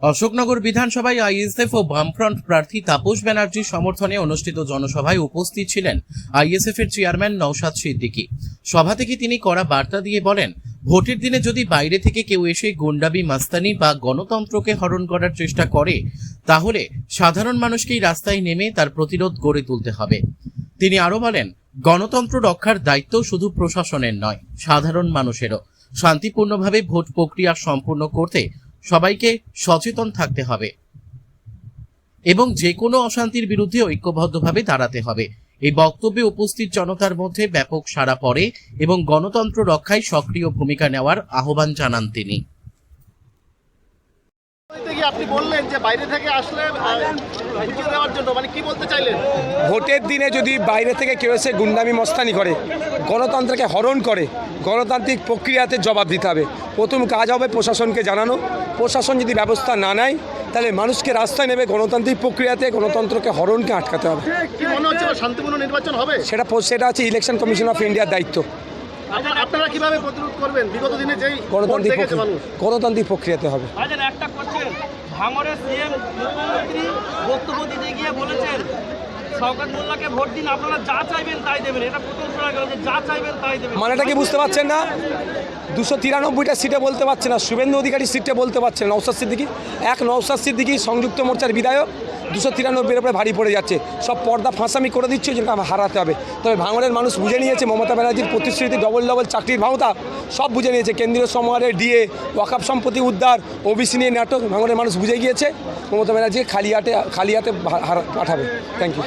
অশোকনগর বিধানসভায় আইএসএফ ও বামফ্রন্ট প্রার্থী তাপস ব্যানার্জির সমর্থনে অনুষ্ঠিত জনসভায় উপস্থিত ছিলেন আইএসএফ এর চেয়ারম্যান নওশাদ সিদ্দিকী। সভা থেকে তিনি কড়া বার্তা দিয়ে বলেন, ভোটের দিনে যদি বাইরে থেকে কেউ এসে গুন্ডামি মাস্তানি বা গণতন্ত্রকে হরণ করার চেষ্টা করে, তাহলে সাধারণ মানুষকেই রাস্তায় নেমে তার প্রতিরোধ গড়ে তুলতে হবে। তিনি আরো বলেন, গণতন্ত্র রক্ষার দায়িত্ব শুধু প্রশাসনের নয়, সাধারণ মানুষেরও। শান্তিপূর্ণভাবে ভোট প্রক্রিয়া সম্পূর্ণ করতে সবাইকে সচেতন থাকতে হবে এবং যে কোনো অশান্তির বিরুদ্ধে ঐক্যবদ্ধভাবে দাঁড়াতে হবে। এই বক্তব্যে উপস্থিত জনতার মধ্যে ব্যাপক সাড়া পড়ে এবং গণতন্ত্র রক্ষায় সক্রিয় ভূমিকা নেওয়ার আহ্বান জানান তিনি। আপনি বললেন যে বাইরে থেকে আসলে বুঝিয়ে দেওয়ার জন্য, মানে কি বলতে চাইলেন? ভোটের দিনে যদি বাইরে থেকে কেউ এসে গুন্ডামি মস্তানি করে, গণতন্ত্রকে হরণ করে, গণতান্ত্রিক প্রক্রিয়াতে জবাব দিতে হবে। প্রথম কাজ হবে প্রশাসনকে জানানো। প্রশাসন যদি ব্যবস্থা না নেয়, তাহলে মানুষকে রাস্তায় নেবে গণতান্ত্রিক প্রক্রিয়াতে গণতন্ত্রকে হরণকে আটকাতে হবে। কি মনে হচ্ছে শান্তিপূর্ণ নির্বাচন হবে? সেটা হচ্ছে ইলেকশন কমিশন অফ ইন্ডিয়ার দায়িত্ব। আপনারা কিভাবে প্রতিরোধ করবেন? বিগত দিনে যেই গণতান্ত্রিক প্রক্রিয়াতে হবে। একটা করছেন ভাঙড়ের সিএম মুখ্যমন্ত্রী বক্তব্য দিতে গিয়ে বলেছেন শওকত মোল্লাকে ভোট দিন, আপনারা যা চাইবেন তাই দেবেন। এটা প্রথম শোনা গেল যে যা চাইবেন তাই দেবেন। মানেটা কি বুঝতে পারছেন না? 293টা সিটে বলতে পারছে না, শুভেন্দু অধিকারী সিটে বলতে পারছে না। নওশাদ সিদ্দিকী নওশাদ সিদ্দিকী সংযুক্ত মোর্চার বিধায়ক, 293-এর উপরে ভারী পড়ে যাচ্ছে। সব পর্দা ফাঁসামি করে দিচ্ছে, যেটা হারাতে হবে। তবে ভাঙড়ের মানুষ বুঝে নিয়েছে মমতা ব্যানার্জির প্রতিশ্রুতি, ডবল চাকরির ভাওতা সব বুঝে নিয়েছে। কেন্দ্রীয় সরকারের ডিএ, ওয়াকফ সম্পত্তি উদ্ধার, ওবিসি নিয়ে নাটক, ভাঙড়ের মানুষ বুঝে গিয়েছে। মমতা ব্যানার্জি খালি হাতে পাঠাবে। Thank you.